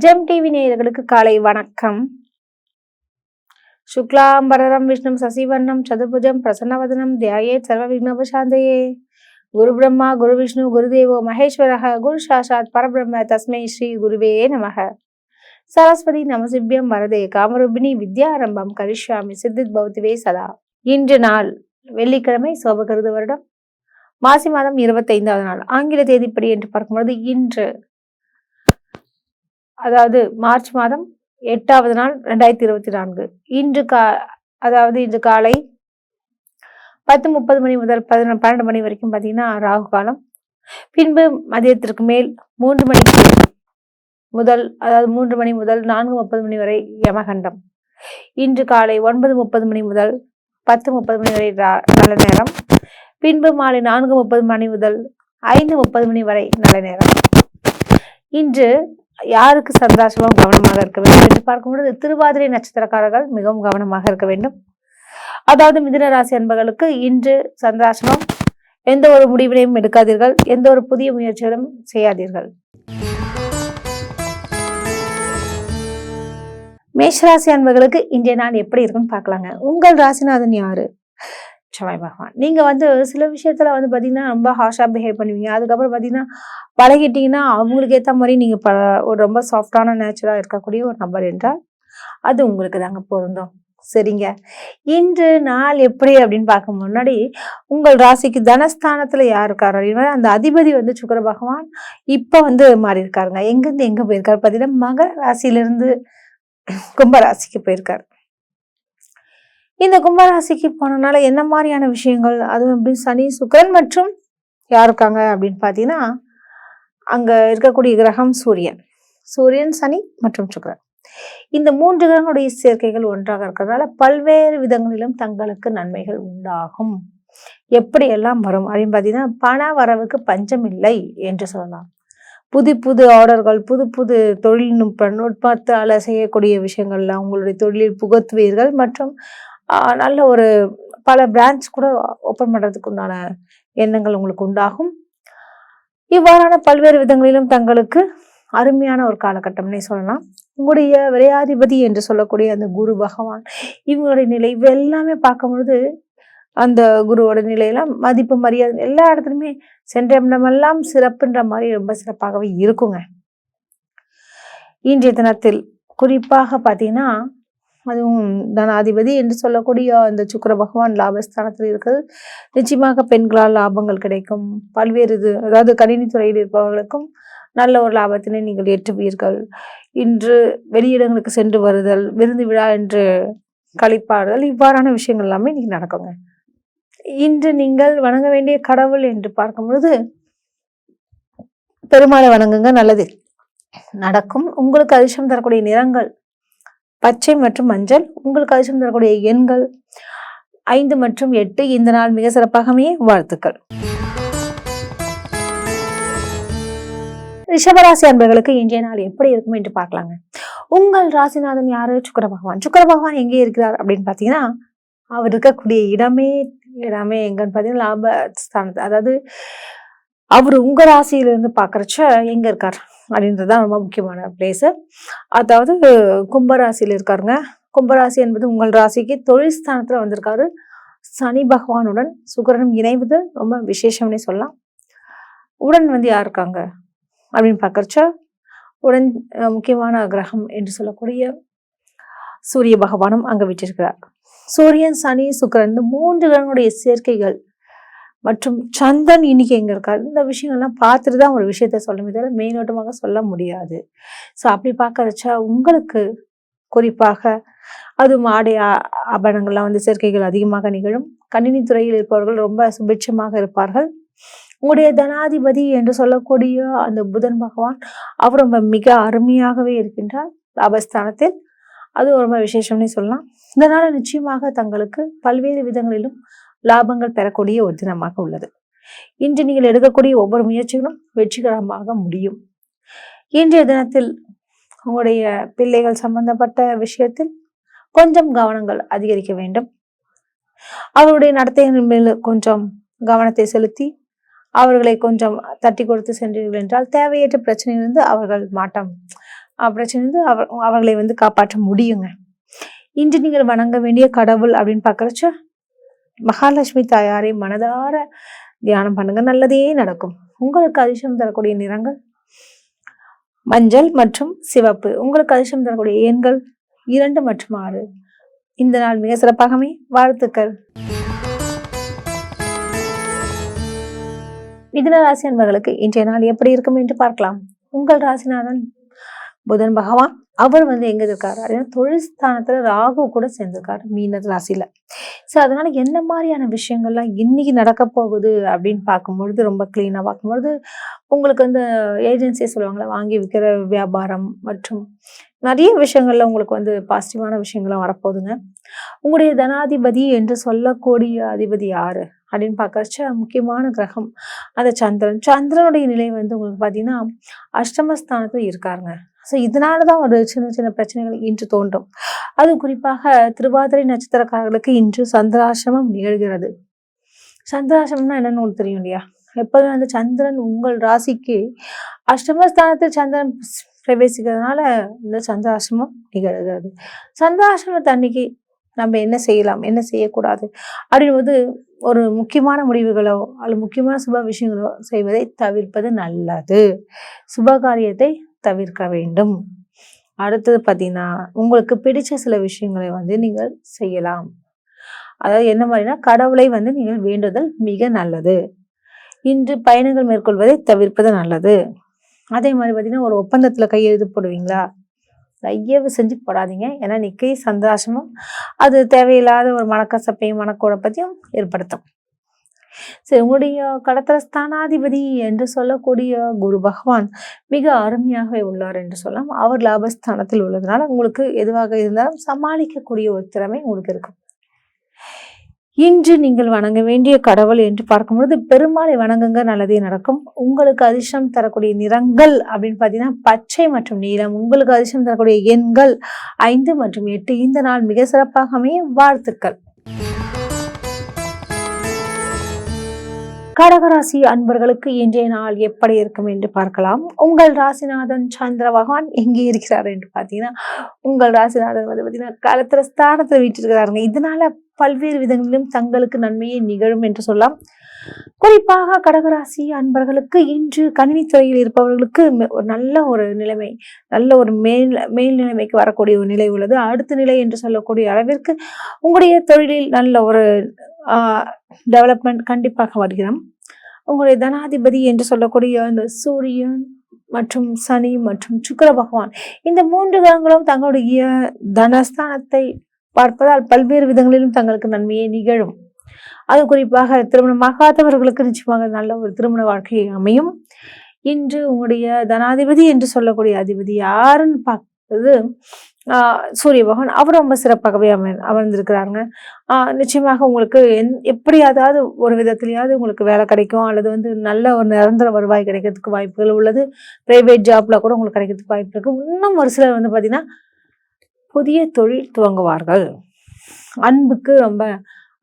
GeM TV நேயர்களுக்கு காலை வணக்கம். சுக்லாம்பரதரம் விஷ்ணும் சசிவர்ணம் சதுர்புஜம் பிரசன்னவதனம் தியாயேத் சர்வ விக்னோபசாந்தயே. குரு பிரம்மா குரு விஷ்ணு குருதேவோ மகேஸ்வரः குரு சாட்சாத் பரபிரம்ம தஸ்மை ஸ்ரீ குருவே நமः. சரஸ்வதி நமசிவ்யம் வரதே காமரூபிணி வித்யாரம்பம் கரிஷ்யாமி சித்தித் பௌத்திவே சதா. இன்று நாள் வெள்ளிக்கிழமை, சோபகிருது வருடம் மாசி மாதம் 25வது நாள். ஆங்கில தேதிப்படி என்று பார்க்கும்போது இன்று, அதாவது மார்ச் மாதம் 8வது நாள் 2024. இன்று காலை 10:30 மணி முதல் 12 மணி வரைக்கும் பார்த்தீங்கன்னா ராகு காலம். பின்பு மதியத்திற்கு மேல் 3 மணி முதல் 4:30 மணி வரை யமகண்டம். இன்று காலை 9:30 மணி முதல் 10:30 மணி வரை நல்ல நேரம். பின்பு மாலை 4:30 மணி முதல் 5:30 மணி வரை நல்ல நேரம். இன்று யாருக்கு சந்தாசமும் கவனமாக இருக்க வேண்டும் என்று பார்க்கும்பொழுது திருவாதிரை நட்சத்திரக்காரர்கள் மிகவும் கவனமாக இருக்க வேண்டும். அதாவது மிதுன ராசி அன்பர்களுக்கு இன்று சந்தாசமும். எந்த ஒரு முடிவினையும் எடுக்காதீர்கள், எந்த ஒரு புதிய முயற்சிகளும் செய்யாதீர்கள். மேஷராசி அன்பர்களுக்கு இன்றைய நாள் எப்படி இருக்குன்னு பார்க்கலாங்க. உங்கள் ராசிநாதன் யாரு? செவ்வாய் பகவான். நீங்க சில விஷயத்துல பாத்தீங்கன்னா ரொம்ப ஹார்ஷா பிஹேவ் பண்ணுவீங்க. அதுக்கப்புறம் பாத்தீங்கன்னா பழகிட்டீங்கன்னா அவங்களுக்கு ஏற்ற மாதிரி நீங்க ஒரு ரொம்ப சாஃப்டான நேச்சரா இருக்கக்கூடிய ஒரு நபர் என்றால் அது உங்களுக்கு தாங்க பொருந்தும். சரிங்க. இன்று நாள் எப்படி அப்படின்னு பார்க்க முன்னாடி உங்கள் ராசிக்கு தனஸ்தானத்துல யார் இருக்காரு அப்படின்னா அந்த அதிபதி சுக்கிர பகவான் இப்ப மாறி இருக்காருங்க. எங்கிருந்து எங்க போயிருக்காரு பாத்தீங்கன்னா மகர ராசியிலிருந்து கும்பராசிக்கு போயிருக்காரு. இந்த கும்பராசிக்கு போனனால என்ன மாதிரியான விஷயங்கள், அதுவும் அப்படின்னு சனி சுக்கிரன் மற்றும் யார் இருக்காங்க அப்படின்னு பார்த்தீங்கன்னா அங்க இருக்கக்கூடிய கிரகம் சூரியன் சனி மற்றும் சுக்கிரன். இந்த 3 கிரகங்களுடைய சேர்க்கைகள் ஒன்றாக இருக்கிறதுனால பல்வேறு விதங்களிலும் தங்களுக்கு நன்மைகள் உண்டாகும். எப்படி எல்லாம் வரும் அப்படின்னு பார்த்தீங்கன்னா பண வரவுக்கு பஞ்சம் இல்லை என்று சொல்லலாம். புது ஆர்டர்கள், புது நுட்பத்தால செய்யக்கூடிய விஷயங்கள்லாம் உங்களுடைய தொழிலில் புகுத்துவீர்கள். மற்றும் நல்ல ஒரு பல பிரான்ச் கூட ஓப்பன் பண்றதுக்கு உண்டான எண்ணங்கள் உங்களுக்கு உண்டாகும். இவ்வாறான பல்வேறு விதங்களிலும் தங்களுக்கு அருமையான ஒரு காலகட்டம்னே சொல்லலாம். உங்களுடைய விரையாதிபதி என்று சொல்லக்கூடிய அந்த குரு பகவான் இவங்களுடைய நிலை எல்லாமே பார்க்கும்பொழுது அந்த குருவோட நிலையெல்லாம் மதிப்பு மரியாதை எல்லா இடத்துலையுமே சென்ற இடமெல்லாம் சிறப்புன்ற மாதிரி ரொம்ப சிறப்பாகவே இருக்குங்க. இன்றைய தினத்தில் குறிப்பாக பார்த்தீங்கன்னா அதுவும் தனாதிபதி என்று சொல்லக்கூடிய அந்த சுக்கிர பகவான் லாபஸ்தானத்தில் இருக்கிறது. நிச்சயமாக பெண்களால் லாபங்கள் கிடைக்கும். பல்வேறு அதாவது கணினித்துறையில் இருப்பவர்களுக்கும் நல்ல ஒரு லாபத்தினை நீங்கள் ஏற்றுவீர்கள். இன்று வெளியிடங்களுக்கு சென்று வருதல், விருந்து விழா என்று கழிப்பாடுதல், இவ்வாறான விஷயங்கள் எல்லாமே இன்னைக்கு நடக்குங்க. இன்று நீங்கள் வணங்க வேண்டிய கடவுள் என்று பார்க்கும் பொழுது பெருமாளை வணங்குங்க, நல்லது நடக்கும். உங்களுக்கு அதிர்ஷ்டம் தரக்கூடிய நிறங்கள் பச்சை மற்றும் மஞ்சள். உங்களுக்கு அதிர்ஷ்டம் தரக்கூடிய எண்கள் 5 மற்றும் 8. இந்த நாள் மிக சிறப்பாகவே வாழ்த்துக்கள். ரிஷபராசி அன்பர்களுக்கு இன்றைய நாள் எப்படி இருக்கும் என்று பார்க்கலாங்க. உங்கள் ராசிநாதன் யாரு? சுக்கிர பகவான். சுக்கிர பகவான் எங்கே இருக்கிறார் அப்படின்னு பார்த்தீங்கன்னா அவர் இருக்கக்கூடிய இடமே எங்கன்னு பார்த்தீங்கன்னா லாபஸ்தானத்து. அதாவது அவர் உங்க ராசியிலிருந்து பார்க்கறச்ச எங்க இருக்கார் அப்படின்றதுதான் ரொம்ப முக்கியமான பிளேஸு. அதாவது கும்பராசியில் இருக்காருங்க. கும்பராசி என்பது உங்கள் ராசிக்கு தொழில் ஸ்தானத்துல வந்திருக்காரு. சனி பகவானுடன் சுக்கிரனும் இணைவது ரொம்ப விசேஷம்னே சொல்லலாம். உடன் யார் இருக்காங்க அப்படின்னு பார்க்கறச்ச உடன் முக்கியமான கிரகம் என்று சொல்லக்கூடிய சூரிய பகவானும் அங்க விட்டிருக்கிறார். சூரியன் சனி சுக்கிரன் இந்த 3 கிரகங்களுடைய சேர்க்கைகள் மற்றும் சந்திரன் இன்னைக்கு எங்க இருக்காரு, இந்த விஷயங்கள்லாம் பார்த்துட்டு தான் ஒரு விஷயத்த சொல்லணுமே தவிர மேலோட்டமாக சொல்ல முடியாது. ஸோ அப்படி பார்க்கறச்சா உங்களுக்கு குறிப்பாக அது ஆடை ஆபரணங்கள்லாம் சேர்க்கைகள் அதிகமாக நிகழும். கணினி துறையில் இருப்பவர்கள் ரொம்ப சுபிட்சமாக இருப்பார்கள். உங்களுடைய தனாதிபதி என்று சொல்லக்கூடிய அந்த புதன் பகவான் அவர் ரொம்ப மிக அருமையாகவே இருக்கின்றார் லாபஸ்தானத்தில். அது ரொம்ப விசேஷம்னே சொல்லலாம். இதனால நிச்சயமாக தங்களுக்கு பல்வேறு விதங்களிலும் லாபங்கள் பெறக்கூடிய ஒரு தினமாக உள்ளது. இன்று நீங்கள் எடுக்கக்கூடிய ஒவ்வொரு முயற்சிகளும் வெற்றிகரமாக முடியும். இன்றைய தினத்தில் உங்களுடைய பிள்ளைகள் சம்பந்தப்பட்ட விஷயத்தில் கொஞ்சம் கவனங்கள் அதிகரிக்க வேண்டும். அவருடைய நடத்தையின் மேல் கொஞ்சம் கவனத்தை செலுத்தி அவர்களை கொஞ்சம் தட்டி கொடுத்து சென்றீர்கள் என்றால் தேவையற்ற பிரச்சனையிலிருந்து அவர்கள் மாட்டம் பிரச்சனை வந்து அவர்களை வந்து காப்பாற்ற முடியுங்க. இன்று நீங்கள் வணங்க வேண்டிய கடவுள் அப்படின்னு பாக்குறச்ச மகாலட்சுமி தாயாரை மனதார தியானம் பண்ணுங்க, நல்லதே நடக்கும். உங்களுக்கு அதிர்ஷ்டம் தரக்கூடிய நிறங்கள் மஞ்சள் மற்றும் சிவப்பு. உங்களுக்கு அதிர்ஷ்டம் தரக்கூடிய எண்கள் 2 மற்றும் 6. இந்த நாள் மிக சிறப்பாகவே. வாழ்த்துக்கள். மிதுன ராசி அன்பர்களுக்கு இன்றைய நாள் எப்படி இருக்கும் என்று பார்க்கலாம். உங்கள் ராசிநாதன் புதன் பகவான் அவர் வந்து எங்க இருக்காரு அப்படின்னா தொழில் ஸ்தானத்துல ராகு கூட சேர்ந்திருக்காரு மீன ராசியில. ஸோ அதனால என்ன மாதிரியான விஷயங்கள்லாம் இன்னைக்கு நடக்க போகுது அப்படின்னு பார்க்கும்பொழுது, ரொம்ப கிளீனா பார்க்கும்பொழுது, உங்களுக்கு வந்து ஏஜென்சி சொல்லுவாங்களா, வாங்கி விற்கிற வியாபாரம் மற்றும் நிறைய விஷயங்கள்ல உங்களுக்கு வந்து பாசிட்டிவான விஷயங்கள்லாம் வரப்போகுதுங்க. உங்களுடைய தனாதிபதி என்று சொல்லக்கூடிய அதிபதி யாரு அப்படின்னு பார்க்கறச்ச முக்கியமான கிரகம் அந்த சந்திரன். சந்திரனுடைய நிலை வந்து உங்களுக்கு பார்த்தீங்கன்னா அஷ்டமஸ்தானத்துல இருக்காருங்க. ஸோ இதனாலதான் ஒரு சின்ன சின்ன பிரச்சனைகள் இன்று தோன்றும். அது குறிப்பாக திருவாதிரை நட்சத்திரக்காரர்களுக்கு இன்று சந்திராசிரமம் நிகழ்கிறது. சந்திராசிரமம்னா என்னன்னு உங்களுக்கு தெரியும் இல்லையா? எப்போதும் அந்த சந்திரன் உங்கள் ராசிக்கு அஷ்டமஸ்தானத்தில் சந்திரன் பிரவேசிக்கிறதுனால இந்த சந்திராசிரமம் நிகழ்கிறது. சந்திராசிரமத்து அன்னைக்கு நம்ம என்ன செய்யலாம், என்ன செய்யக்கூடாது அப்படின்போது ஒரு முக்கியமான முடிவுகளோ அல்லது முக்கியமான சுப விஷயங்களோ செய்வதை தவிர்ப்பது நல்லது. சுபகாரியத்தை தவிர்க்க வேண்டும். அடுத்தது பார்த்தீங்கன்னா உங்களுக்கு பிடிச்ச சில விஷயங்களை வந்து நீங்கள் செய்யலாம். அதாவது என்ன மாதிரினா கடவுளை வந்து நீங்கள் வேண்டுதல் மிக நல்லது. இன்று பயணங்கள் மேற்கொள்வதை தவிர்ப்பது நல்லது. அதே மாதிரி பார்த்தீங்கன்னா ஒரு ஒப்பந்தத்துல கையெழுத்து போடுவீங்களா, தயவு செஞ்சு போடாதீங்க. ஏன்னா நிக்கை சந்திராசிரமம் அது தேவையில்லாத ஒரு மனக்கசப்பையும் மனக்குழப்பத்தையும் ஏற்படுத்தும். சரி, உங்களுடைய கடத்திர ஸ்தானாதிபதி என்று சொல்லக்கூடிய குரு பகவான் மிக அருமையாகவே உள்ளார் என்று சொல்லலாம். அவர் லாபஸ்தானத்தில் உள்ளதுனால உங்களுக்கு எதுவாக இருந்தாலும் சமாளிக்கக்கூடிய ஒரு திறமை உங்களுக்கு இருக்கும். இன்று நீங்கள் வணங்க வேண்டிய கடவுள் என்று பார்க்கும்போது பெருமாளை வணங்குங்க, நல்லதே நடக்கும். உங்களுக்கு அதிர்ஷ்டம் தரக்கூடிய நிறங்கள் அப்படின்னு பார்த்தீங்கன்னா பச்சை மற்றும் நீலம். உங்களுக்கு அதிர்ஷ்டம் தரக்கூடிய எண்கள் 5 மற்றும் 8. இந்த நாள் மிக சிறப்பாக அமைய வாழ்த்துக்கள். கடகராசி அன்பர்களுக்கு இன்றைய நாள் எப்படி இருக்கும் என்று பார்க்கலாம். உங்கள் ராசிநாதன் சந்திர பகவான் எங்கே இருக்கிறார் என்று பார்த்தீங்கன்னா உங்கள் ராசிநாதன் வந்து பார்த்தீங்கன்னா கடத்திர ஸ்தானத்தில் வீட்டிருக்கிறாருங்க. இதனால பல்வேறு விதங்களிலும் தங்களுக்கு நன்மையை நிகழும் என்று சொல்லலாம். குறிப்பாக கடகராசி அன்பர்களுக்கு இன்று கணினித்துறையில் இருப்பவர்களுக்கு ஒரு நல்ல ஒரு நிலைமை, நல்ல ஒரு மேல் நிலைமைக்கு வரக்கூடிய ஒரு நிலை உள்ளது. அடுத்த நிலை என்று சொல்லக்கூடிய அளவிற்கு உங்களுடைய தொழிலில் நல்ல ஒரு டெவலப்மெண்ட் கண்டிப்பாக வருகிறோம். உங்களுடைய தனாதிபதி என்று சொல்லக்கூடிய இந்த சூரியன் மற்றும் சனி மற்றும் சுக்கிர பகவான் இந்த 3 கிரகங்களும் தங்களுடைய தனஸ்தானத்தை பார்ப்பதால் பல்வேறு விதங்களிலும் தங்களுக்கு நன்மையை நிகழும். அது குறிப்பாக திருமணமாகாதவர்களுக்கு நிச்சயமாக நல்ல ஒரு திருமண வாழ்க்கை அமையும். இன்று உங்களுடைய தனாதிபதி என்று சொல்லக்கூடிய அதிபதி யாருன்னு பார்ப்பது சூரிய பகவான். அவர் ரொம்ப சிறப்பாகவே அமர்ந்திருக்கிறாங்க. நிச்சயமாக உங்களுக்கு எப்படியாவது ஒரு விதத்திலேயாவது உங்களுக்கு வேலை கிடைக்கும், அல்லது வந்து நல்ல ஒரு நிரந்தர வருவாய் கிடைக்கிறதுக்கு வாய்ப்புகள் உள்ளது. பிரைவேட் ஜாப்ல கூட உங்களுக்கு கிடைக்கிறதுக்கு வாய்ப்பு இருக்கு. இன்னும் ஒரு சிலர் வந்து பார்த்தீங்கன்னா புதிய தொழில் துவங்குவார்கள். அன்புக்கு ரொம்ப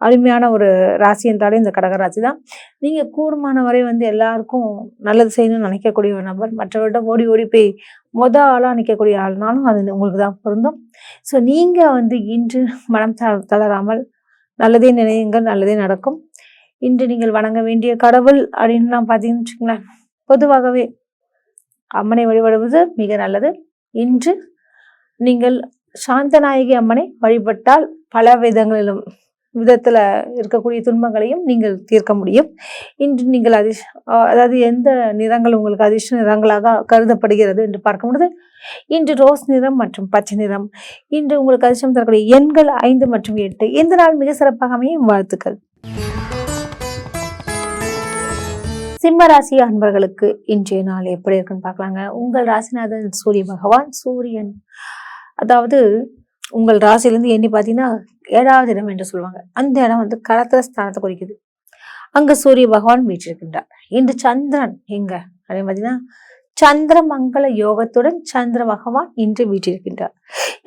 அருமையான ஒரு ராசி என்றாலே இந்த கடகராசி தான். நீங்க கூடுமான வரை வந்து எல்லாருக்கும் நல்லது செய்யணும்னு நினைக்கக்கூடிய ஒரு நபர். மற்றவர்கிட்ட ஓடி ஓடி போய் ஆளா நிற்கக்கூடிய ஆள்னாலும் அது உங்களுக்கு தான் பொருந்தும். ஸோ நீங்க வந்து இன்று மனம் தளராமல் நல்லதே நினையுங்கள், நல்லதே நடக்கும். இன்று நீங்கள் வணங்க வேண்டிய கடவுள் அப்படின்லாம் பார்த்தீங்கன்னு வச்சுக்கோங்களேன், பொதுவாகவே அம்மனை வழிபடுவது மிக நல்லது. இன்று நீங்கள் சாந்தநாயகி அம்மனை வழிபட்டால் பல விதத்துல இருக்கக்கூடிய துன்பங்களையும் நீங்கள் தீர்க்க முடியும். இன்று நீங்கள் அதாவது எந்த நிறங்கள் உங்களுக்கு அதிர்ஷ்ட நிறங்களாக கருதப்படுகிறது என்று பார்க்கும்போது இன்று ரோஸ் நிறம் மற்றும் பச்சை நிறம். இன்று உங்களுக்கு அதிர்ஷ்டம் தரக்கூடிய எண்கள் 5 மற்றும் 8. இந்த நாள் மிக சிறப்பாக அமையும். வாழ்த்துக்கள். சிம்ம ராசி அன்பர்களுக்கு இன்றைய நாள் எப்படி இருக்குன்னு பார்க்கலாங்க. உங்கள் ராசிநாதன் சூரிய பகவான். சூரியன் அதாவது உங்கள் ராசியிலிருந்து எண்ணி பார்த்தீங்கன்னா 7வது இடம் என்று சொல்லுவாங்க. அந்த இடம் வந்து கடத்திர ஸ்தானத்தை குறிக்குது. அங்க சூரிய பகவான் வீற்றிருக்கின்றார். இன்று சந்திரன் எங்க அதே பார்த்தீங்கன்னா சந்திர மங்கள யோகத்துடன் சந்திர பகவான் இன்று வீற்றிருக்கின்றார்.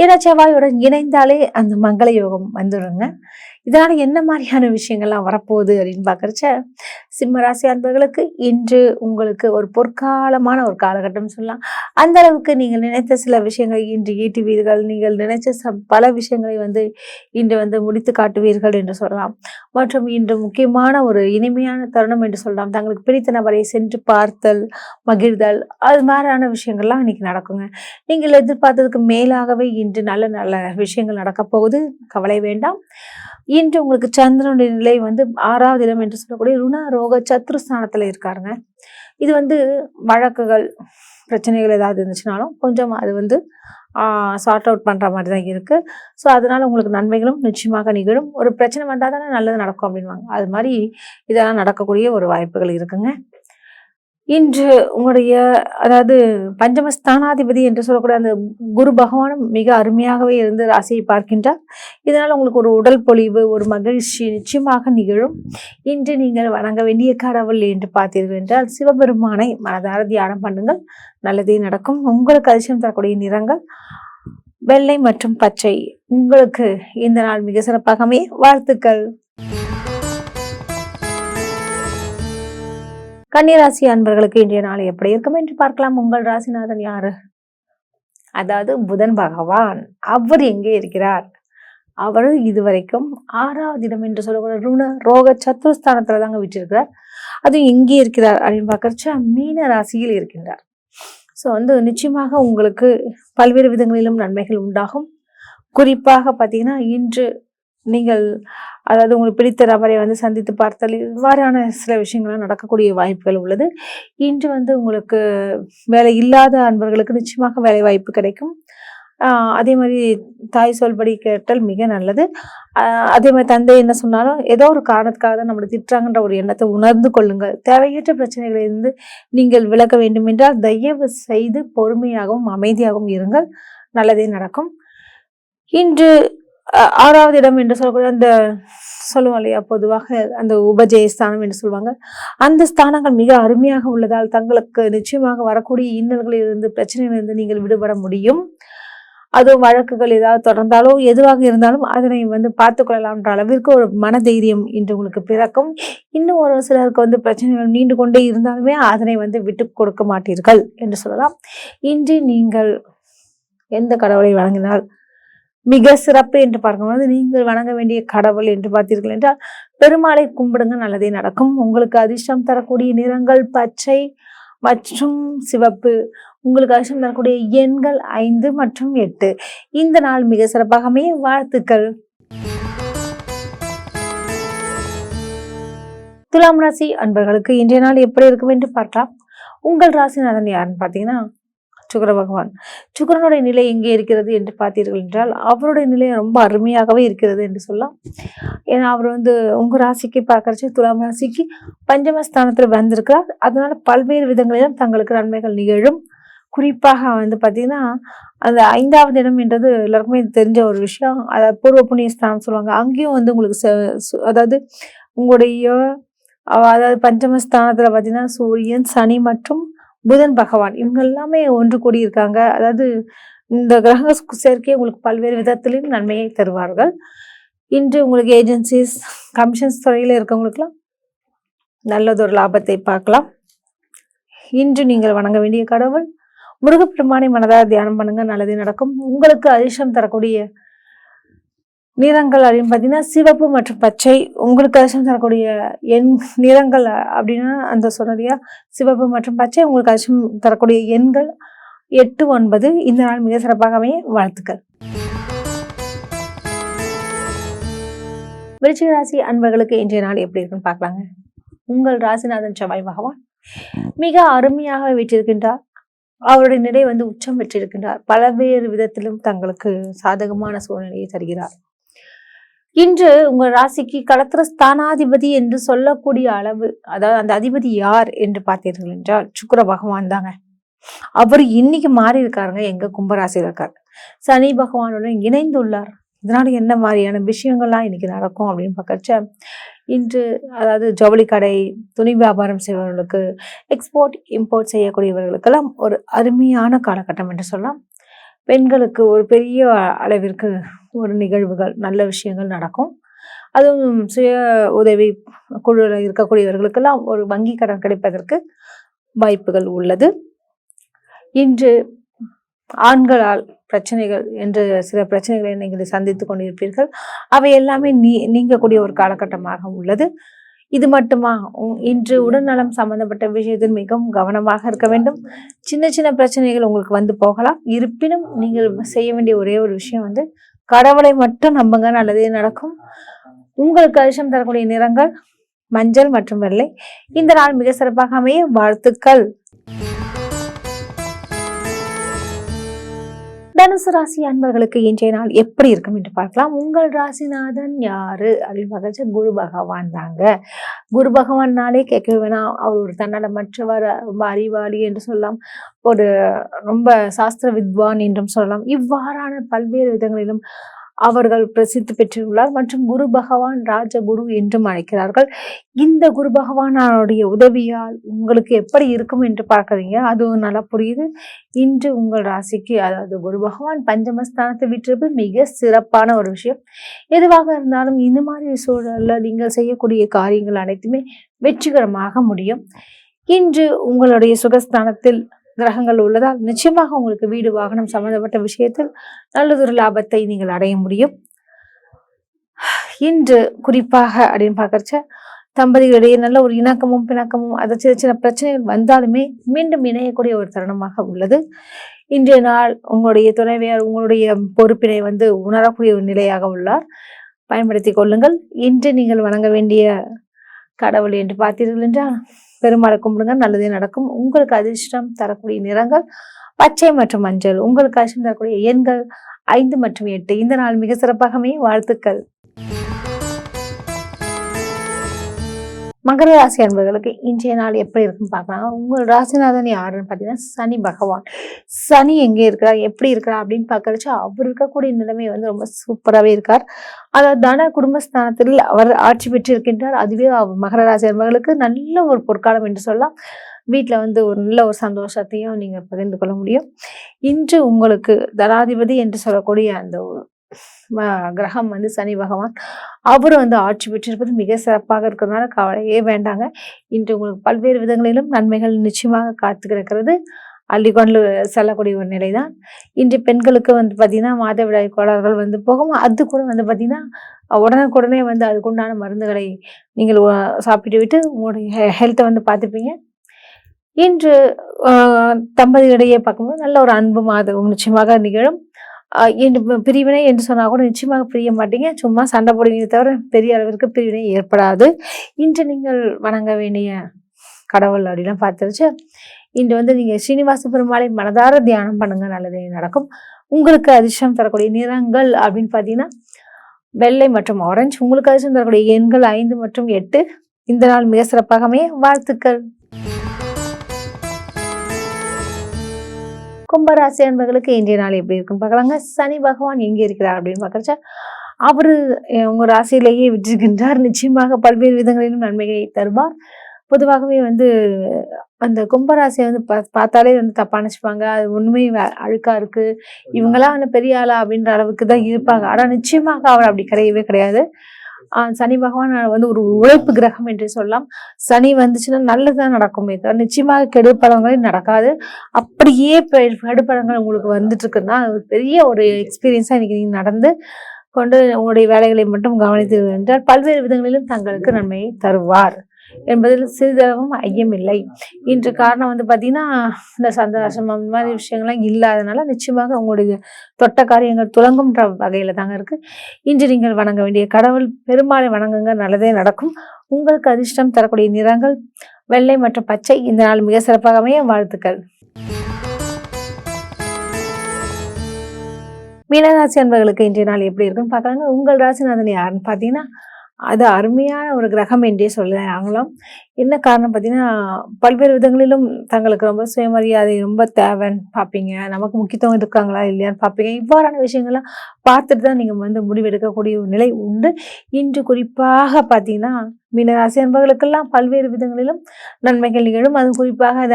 ஏன்னா செவ்வாயுடன் இணைந்தாலே அந்த மங்கள யோகம் வந்துடுங்க. இதனால என்ன மாதிரியான விஷயங்கள்லாம் வரப்போகுது அப்படின்னு பார்க்குறச்ச, சிம்ம ராசி அன்பர்களுக்கு இன்று உங்களுக்கு ஒரு பொற்காலமான ஒரு காலகட்டம் சொல்லலாம். அந்த அளவுக்கு நீங்கள் நினைத்த சில விஷயங்களை இன்று ஈட்டுவீர்கள். நீங்கள் நினைச்ச பல விஷயங்களை இன்று முடித்து காட்டுவீர்கள் என்று சொல்லலாம். மற்றும் இன்று முக்கியமான ஒரு இனிமையான தருணம் என்று சொல்லலாம். தங்களுக்கு பிடித்த நபரை சென்று பார்த்தல், மகிழ்தல், அது மாதிரியான விஷயங்கள்லாம் இன்னைக்கு நடக்குங்க. நீங்கள் எதிர்பார்த்ததுக்கு மேலாகவே இன்று நல்ல நல்ல விஷயங்கள் நடக்க போகுது. கவலை வேண்டாம். இன்று உங்களுக்கு சந்திரனுடைய நிலை 6வது இடம் என்று சொல்லக்கூடிய ருண ரோக சத்ருஸ்தானத்துல இருக்காருங்க. இது வழக்குகள், பிரச்சனைகள் ஏதாவது இருந்துச்சுனாலும் கொஞ்சம் அது சார்ட் அவுட் பண்ற மாதிரி தான் இருக்கு. ஸோ அதனால உங்களுக்கு நன்மைகளும் நிச்சயமாக நிகழும். ஒரு பிரச்சனை வந்தால் தானே நல்லது நடக்கும் அப்படின்வாங்க. அது மாதிரி இதெல்லாம் நடக்கக்கூடிய ஒரு வாய்ப்புகள் இருக்குங்க. இன்று உங்களுடைய அதாவது பஞ்சமஸ்தானாதிபதி என்று சொல்லக்கூடிய அந்த குரு பகவானும் மிக அருமையாகவே இருந்து ராசியை பார்க்கின்றார். இதனால் உங்களுக்கு ஒரு உடல் பொலிவு, ஒரு மகிழ்ச்சி நிச்சயமாக நிகழும். இன்று நீங்கள் வணங்க வேண்டிய கடவுள் என்று பார்த்தீர்கள் என்றால் சிவபெருமானை மனதார தியானம் பண்ணுங்கள், நல்லதே நடக்கும். உங்களுக்கு அதிர்ஷ்டம் தரக்கூடிய நிறங்கள் வெள்ளை மற்றும் பச்சை. உங்களுக்கு இந்த நாள் மிக சிறப்பாகவே வாழ்த்துக்கள். கன்னிராசி அன்பர்களுக்கு இன்றைய நாள் எப்படி இருக்கும் என்று பார்க்கலாம். உங்கள் ராசிநாதன் யாரு? அதாவது புதன் பகவான். அவர் எங்கே இருக்கிறார்? அவர் இதுவரைக்கும் 6வது இடம் என்று சொல்லக்கூடிய ருண ரோக சத்ருஸ்தானத்துல தாங்க விட்டிருக்கிறார். அதுவும் எங்கே இருக்கிறார் அப்படின்னு பார்க்கறச்ச மீன ராசியில் இருக்கின்றார். ஸோ நிச்சயமாக உங்களுக்கு பல்வேறு விதங்களிலும் நன்மைகள் உண்டாகும். குறிப்பாக பார்த்தீங்கன்னா இன்று நீங்கள் அதாவது உங்களுக்கு பிடித்த நபரை சந்தித்து பார்த்தல், இவ்வாறான சில விஷயங்கள்லாம் நடக்கக்கூடிய வாய்ப்புகள் உள்ளது. இன்று உங்களுக்கு வேலை இல்லாத அன்பர்களுக்கு நிச்சயமாக வேலை வாய்ப்பு கிடைக்கும். அதே மாதிரி தாய் சொல்படி கேட்டல் மிக நல்லது. அதே மாதிரி தந்தை என்ன சொன்னாலும் ஏதோ ஒரு காரணத்துக்காக தான் நம்மளை திட்டுறாங்கன்ற ஒரு எண்ணத்தை உணர்ந்து கொள்ளுங்கள். தேவையற்ற பிரச்சனைகளிலிருந்து நீங்கள் விலக வேண்டும் என்றால் தயவு செய்து பொறுமையாகவும் அமைதியாகவும் இருங்கள், நல்லதே நடக்கும். இன்று 6வது இடம் என்று சொல்லக்கூடிய அந்த சொல்லுவோம் இல்லையா, பொதுவாக அந்த உபஜயஸ்தானம் என்று சொல்லுவாங்க. அந்த ஸ்தானங்கள் மிக அருமையாக உள்ளதால் தங்களுக்கு நிச்சயமாக வரக்கூடிய இன்னல்களிலிருந்து, பிரச்சனைகளிலிருந்து நீங்கள் விடுபட முடியும். அதுவும் வழக்குகள் ஏதாவது தொடர்ந்தாலோ எதுவாக இருந்தாலும் அதனை பார்த்து கொள்ளலாம்ன்ற அளவிற்கு ஒரு மனதைரியம் இன்று உங்களுக்கு பிறக்கும். இன்னும் ஒரு சிலருக்கு பிரச்சனைகள் நீண்டு கொண்டே இருந்தாலுமே அதனை விட்டு கொடுக்க மாட்டீர்கள் என்று சொல்லலாம். இன்று நீங்கள் எந்த கடவுளை வணங்கினால் மிக சிறப்பு என்று பார்க்கும்போது நீங்கள் வணங்க வேண்டிய கடவுள் என்று பார்த்தீர்கள் என்றால் பெருமாளை கும்பிடுங்க, நல்லதே நடக்கும். உங்களுக்கு அதிர்ஷ்டம் தரக்கூடிய நிறங்கள் பச்சை மற்றும் சிவப்பு. உங்களுக்கு அதிர்ஷ்டம் தரக்கூடிய எண்கள் 5 மற்றும் 8. இந்த நாள் மிக சிறப்பாக அமைய வாழ்த்துக்கள். துலாம் ராசி அன்பர்களுக்கு இன்றைய நாள் எப்படி இருக்கும் என்று பார்க்கலாம். உங்கள் ராசிநாதன் யாருன்னு பார்த்தீங்கன்னா சுக்கிர பகவான். சுக்கிரனுடைய நிலை எங்கே இருக்கிறது என்று பார்த்தீர்கள் என்றால் அவருடைய நிலை ரொம்ப அருமையாகவே இருக்கிறது என்று சொல்லலாம். ஏன்னா அவர் உங்க ராசிக்கு பார்க்கறச்சு துலாம் ராசிக்கு பஞ்சமஸ்தானத்துல வந்திருக்கிறார். அதனால பல்வேறு விதங்களிலும் தங்களுக்கு நன்மைகள் நிகழும். குறிப்பாக பார்த்தீங்கன்னா அந்த 5வது இடம் என்றது எல்லாருக்குமே தெரிஞ்ச ஒரு விஷயம். அதாவது பூர்வ புண்ணிய ஸ்தானம் சொல்லுவாங்க. அங்கேயும் உங்களுக்கு அதாவது உங்களுடைய அதாவது பஞ்சமஸ்தானத்துல பார்த்தீங்கன்னா சூரியன், சனி மற்றும் புதன் பகவான் இவங்க எல்லாமே ஒன்று கூடி இருக்காங்க. அதாவது இந்த கிரக சேர்க்கை உங்களுக்கு பல்வேறு விதத்திலும் நன்மையை தருவார்கள். இன்று உங்களுக்கு ஏஜென்சிஸ், கமிஷன்ஸ் துறையில் இருக்கவங்களுக்குலாம் நல்லதொரு லாபத்தை பார்க்கலாம். இன்று நீங்கள் வணங்க வேண்டிய கடவுள் முருகப்பெருமானை மனதார தியானம் பண்ணுங்க, நல்லதே நடக்கும். உங்களுக்கு அதிர்ஷ்டம் தரக்கூடிய நிறங்கள் அப்படின்னு பார்த்தீங்கன்னா சிவப்பு மற்றும் பச்சை. உங்களுக்கு அதிர்ஷ்டம் தரக்கூடிய நிறங்கள் அப்படின்னா அந்த சொன்னதையா சிவப்பு மற்றும் பச்சை. உங்களுக்கு அதிர்ஷ்டம் தரக்கூடிய எண்கள் 8, 9. இந்த நாள் மிக சிறப்பாகவே வாழ்த்துக்கள். விருச்சிக ராசி அன்பர்களுக்கு இன்றைய நாள் எப்படி இருக்குன்னு பார்க்கலாங்க. உங்கள் ராசிநாதன் செவ்வாய் பகவான் மிக அருமையாக வீற்றிருக்கின்றார். அவருடைய நிலை உச்சம் பெற்றிருக்கின்றார். பல்வேறு விதத்திலும் தங்களுக்கு சாதகமான சூழ்நிலையை தருகிறார். இன்று உங்கள் ராசிக்கு களத்திர ஸ்தானாதிபதி என்று சொல்லக்கூடிய அளவு, அதாவது அந்த அதிபதி யார் என்று பார்த்தீர்கள் என்றால் சுக்கிர பகவான் தாங்க. அவர் இன்னைக்கு மாறி இருக்காருங்க, எங்க கும்பராசியில் இருக்காரு. சனி பகவானுடன் இணைந்துள்ளார். இதனால என்ன மாதிரியான விஷயங்கள்லாம் இன்னைக்கு நடக்கும் அப்படின்னு பார்க்கறச்ச இன்று அதாவது ஜவுளி கடை, துணி வியாபாரம் செய்பவர்களுக்கு, எக்ஸ்போர்ட் இம்போர்ட் செய்யக்கூடியவர்களுக்கெல்லாம் ஒரு அருமையான காலகட்டம் என்று சொல்லலாம். பெண்களுக்கு ஒரு பெரிய அளவிற்கு ஒரு நிகழ்வுகள், நல்ல விஷயங்கள் நடக்கும். அதுவும் சுய உதவி குழுவில் இருக்கக்கூடியவர்களுக்கெல்லாம் ஒரு வங்கி கடன் கிடைப்பதற்கு வாய்ப்புகள் உள்ளது. இன்று ஆண்களால் பிரச்சனைகள் என்று சில பிரச்சனைகளை நீங்கள் சந்தித்துக் கொண்டிருப்பீர்கள். அவை எல்லாமே நீங்கக்கூடிய ஒரு காலகட்டமாக உள்ளது. இது மட்டுமா, இன்று உடல்நலம் சம்பந்தப்பட்ட விஷயத்தில் மிகவும் கவனமாக இருக்க வேண்டும். சின்ன சின்ன பிரச்சனைகள் உங்களுக்கு வந்து போகலாம். இருப்பினும் நீங்கள் செய்ய வேண்டிய ஒரே ஒரு விஷயம் வந்து கடவுளை மட்டும் நம்புங்க, நல்லதே நடக்கும். உங்களுக்கு அதிர்ஷ்டம் தரக்கூடிய நிறங்கள் மஞ்சள் மற்றும் வெள்ளை. இந்த நாள் மிக சிறப்பாக அமைய வாழ்த்துக்கள். தனுசு ராசி அன்பர்களுக்கு இன்றைய நாள் எப்படி இருக்கும் என்று பார்க்கலாம். உங்கள் ராசிநாதன் யாரு அப்படின்னு பார்க்க குரு பகவான் தாங்க. குரு பகவான்னாலே கேட்க வேணாம், அவர் ஒரு தன்னலமற்றவர், ரொம்ப அறிவாளி என்று சொல்லலாம், ஒரு ரொம்ப சாஸ்திர வித்வான் என்றும் சொல்லலாம். இவ்வாறான பல்வேறு விதங்களிலும் அவர்கள் பிரசித்தி பெற்றுள்ளார். மற்றும் குரு பகவான் ராஜகுரு என்றும் அழைக்கிறார்கள். இந்த குரு பகவானுடைய உதவியால் உங்களுக்கு எப்படி இருக்கும் என்று பார்க்கறீங்க, அதுவும் நல்லா புரியுது. இன்று உங்கள் ராசிக்கு, அதாவது குரு பகவான் பஞ்சமஸ்தானத்தை விட்டிருப்பது மிக சிறப்பான ஒரு விஷயம். எதுவாக இருந்தாலும் இந்த மாதிரி சூழல்ல நீங்கள் செய்யக்கூடிய காரியங்கள் அனைத்துமே வெற்றிகரமாக முடியும். இன்று உங்களுடைய சுகஸ்தானத்தில் கிரகங்கள் உள்ளதால் நிச்சயமாக உங்களுக்கு வீடு வாகனம் சம்பந்தப்பட்ட விஷயத்தில் நல்லதொரு லாபத்தை நீங்கள் அடைய முடியும். இன்று குறிப்பாக அப்படின்னு பார்க்கறச்ச தம்பதிகளிடையே நல்ல ஒரு இணக்கமும் பிணக்கமும், அது சின்ன சின்ன பிரச்சனைகள் வந்தாலுமே மீண்டும் இணையக்கூடிய ஒரு தருணமாக உள்ளது. இன்றைய நாள் உங்களுடைய துணைவியார் உங்களுடைய பொறுப்பினை வந்து உணரக்கூடிய ஒரு நிலையாக உள்ளார். பயன்படுத்தி கொள்ளுங்கள். இன்று நீங்கள் வணங்க வேண்டிய கடவுள் என்று பார்த்தீர்கள் என்றால் பெருமாளை கும்பிடுங்க, நல்லதே நடக்கும். உங்களுக்கு அதிர்ஷ்டம் தரக்கூடிய நிறங்கள் பச்சை மற்றும் மஞ்சள். உங்களுக்கு அதிர்ஷ்டம் தரக்கூடிய எண்கள் 5 மற்றும் 8. இந்த நாள் மிக சிறப்பாகவே வாழ்த்துக்கள். மகர ராசி அன்பர்களுக்கு இன்றைய நாள் எப்படி இருக்குன்னு பார்க்கலாம். உங்கள் ராசிநாதன் யாருன்னு பார்த்தீங்கன்னா சனி பகவான். சனி எங்கே இருக்கிறார், எப்படி இருக்கிறார் அப்படின்னு பார்க்கறச்சு அவர் இருக்கக்கூடிய நிலைமை வந்து ரொம்ப சூப்பராகவே இருக்கார். அதாவது தன குடும்பஸ்தானத்தில் அவர் ஆட்சி பெற்று இருக்கின்றார். அதுவே மகர ராசி அன்பர்களுக்கு நல்ல ஒரு பொற்காலம் என்று சொல்லலாம். வீட்டில் வந்து ஒரு நல்ல ஒரு சந்தோஷத்தையும் நீங்கள் பகிர்ந்து கொள்ள முடியும். இன்று உங்களுக்கு தனாதிபதி என்று சொல்லக்கூடிய அந்த கிரகம் வந்து சனி பகவான், அவரு வந்து ஆட்சி பெற்றிருப்பது மிக சிறப்பாக இருக்கிறதுனால கவலையே வேண்டாங்க. இன்று உங்களுக்கு பல்வேறு விதங்களிலும் நன்மைகள் நிச்சயமாக காத்து கிடக்கிறது. அள்ளிக்கொண்டு செல்லக்கூடிய ஒரு நிலைதான். இன்று பெண்களுக்கு வந்து பார்த்தீங்கன்னா மாதவிடாய் கோளாறுகள் வந்து போகும். அது கூட வந்து பார்த்தீங்கன்னா உடனுக்குடனே வந்து அதுக்குண்டான மருந்துகளை நீங்கள் சாப்பிட்டு விட்டு உங்களுடைய ஹெல்த்தை வந்து பார்த்துப்பீங்க. இன்று தம்பதியிடையே பார்க்கும்போது நல்ல ஒரு அன்பு மாதம் நிச்சயமாக நிகழும். பிரிவினை என்று சொன்னா கூட நிச்சயமாக பிரிய மாட்டீங்க. சும்மா சண்டை போடுவீங்க தவிர பெரிய அளவிற்கு பிரிவினை ஏற்படாது. இன்று நீங்கள் வணங்க வேண்டிய கடவுள் அப்படிலாம் பார்த்துருச்சு. இன்று வந்து நீங்க ஸ்ரீனிவாச பெருமாளை மனதார தியானம் பண்ணுங்க, நல்லதே நடக்கும். உங்களுக்கு அதிர்ஷ்டம் தரக்கூடிய நிறங்கள் அப்படின்னு பார்த்தீங்கன்னா வெள்ளை மற்றும் ஆரஞ்சு. உங்களுக்கு அதிர்ஷ்டம் தரக்கூடிய எண்கள் 5 மற்றும் 8. இந்த நாள் மிக சிறப்பாகவே வாழ்த்துக்கள். கும்பராசி அன்பர்களுக்கு இன்றைய நாள் எப்படி இருக்குன்னு பார்க்கலாங்க. சனி பகவான் எங்கே இருக்கிறார் அப்படின்னு பார்க்கறச்சா அவரு உங்க ராசியிலேயே விட்டிருக்கின்றார். நிச்சயமாக பல்வேறு விதங்களிலும் நன்மைகளை தருவார். பொதுவாகவே வந்து அந்த கும்பராசியை வந்து பார்த்தாலே வந்து தப்பா நினைச்சுப்பாங்க. அது உண்மை அழுக்கா இருக்கு, இவங்கெல்லாம் வந்து பெரிய ஆளா அப்படின்ற அளவுக்கு தான் இருப்பாங்க. ஆனா நிச்சயமாக அவர் அப்படி கிடையவே கிடையாது. சனி பகவான் வந்து ஒரு உழைப்பு கிரகம் என்று சொல்லலாம். சனி வந்துச்சுன்னா நல்லதுதான் நடக்குமே தவிர நிச்சயமாக கெடுபலங்களே நடக்காது. அப்படியே கெடுபலங்கள் உங்களுக்கு வந்துட்டு இருக்குன்னா அது பெரிய ஒரு எக்ஸ்பீரியன்ஸா இன்னைக்கு நீங்க நடந்து கொண்டு உங்களுடைய வேலைகளை மட்டும் கவனித்து என்றால் பல்வேறு விதங்களிலும் தங்களுக்கு நன்மையை தருவார் என்பதில் சிறிதளவும் ஐயமில்லை. இன்று காரணம் வந்து பார்த்தீங்கன்னா இந்த சந்தோஷம் அந்த மாதிரி விஷயங்கள்லாம் இல்லாதனால நிச்சயமாக உங்களுடைய தொட்ட காரியங்கள் துலங்கும்ன்ற வகையில தாங்க இருக்கு. இன்று நீங்கள் வணங்க வேண்டிய கடவுள் பெருமாளை வணங்குங்க, நல்லதே நடக்கும். உங்களுக்கு அதிர்ஷ்டம் தரக்கூடிய நிறங்கள் வெள்ளை மற்றும் பச்சை. இந்த நாள் மிக சிறப்பாக அமைய வாழ்த்துக்கள். மீனராசி அன்பர்களுக்கு இன்றைய நாள் எப்படி இருக்குன்னு பார்க்கலாங்க. உங்கள் ராசிநாதன் யாருன்னு பார்த்தீங்கன்னா அது அருமையான ஒரு கிரகம் என்றே சொல்லலாம். என்ன காரணம் பார்த்தீங்கன்னா பல்வேறு விதங்களிலும் தங்களுக்கு ரொம்ப சுயமரியாதை ரொம்ப தேவைன்னு பார்ப்பீங்க. நமக்கு முக்கியத்துவம் இருக்காங்களா இல்லையான்னு பார்ப்பீங்க. இவ்வாறான விஷயங்கள்லாம் பார்த்துட்டு தான் நீங்கள் வந்து முடிவெடுக்கக்கூடிய ஒரு நிலை உண்டு. இன்று குறிப்பாக பார்த்தீங்கன்னா மீனராசி அன்பர்களுக்கெல்லாம் பல்வேறு விதங்களிலும் நன்மைகள் நிகழும். அது குறிப்பாக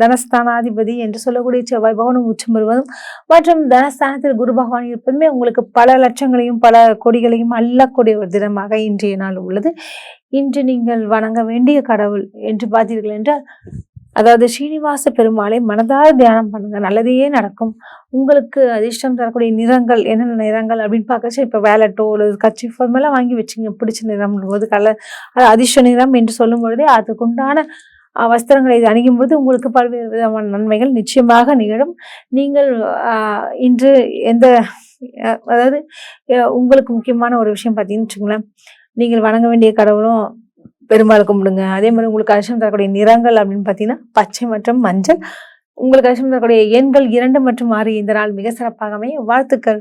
தனஸ்தானாதிபதி என்று சொல்லக்கூடிய செவ்வாய் பகவானும் உச்சம் பெறுவதும் மற்றும் தனஸ்தானத்தில் குரு பகவான் இருப்பதுமே உங்களுக்கு பல லட்சங்களையும் பல கோடிகளையும் அள்ளக்கூடிய ஒரு தினமாக இன்றைய நாள் உள்ளது. இன்று நீங்கள் வணங்க வேண்டிய கடவுள் என்று பார்த்தீர்கள் என்றால், அதாவது ஸ்ரீனிவாச பெருமாளை மனதார தியானம் பண்ணுங்க, நல்லதையே நடக்கும். உங்களுக்கு அதிர்ஷ்டம் தரக்கூடிய நிறங்கள் என்னென்ன நிறங்கள் அப்படின்னு பார்க்கச்சு, இப்போ வேலட்டோ அல்லது கர்ச்சீஃப் எல்லாம் வாங்கி வச்சுங்க. பிடிச்ச நிறம் போது கலர், அது அதிர்ஷ்ட நிறம் என்று சொல்லும் பொழுதே அதுக்குண்டான வஸ்திரங்களை அணியும் போது உங்களுக்கு பல்வேறு விதமான நன்மைகள் நிச்சயமாக நிகழும். நீங்கள் இன்று எந்த அதாவது உங்களுக்கு முக்கியமான ஒரு விஷயம் பார்த்தீங்கன்னு வச்சுங்களேன், நீங்கள் வணங்க வேண்டிய கடவுளும் பெருமாள் கும்பிடுங்க. அதே மாதிரி உங்களுக்கு அதிர்ஷ்டம் தரக்கூடிய நிறங்கள் அப்படின்னு பார்த்தீங்கன்னா பச்சை மற்றும் மஞ்சள். உங்களுக்கு அதிர்ஷ்டம் தரக்கூடிய எண்கள் 2 மற்றும் 6. இந்த நாள் மிக சிறப்பாக அமைய வாழ்த்துக்கள்.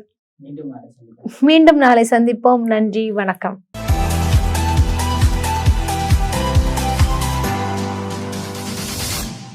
மீண்டும் நாளை சந்திப்போம். நன்றி, வணக்கம்.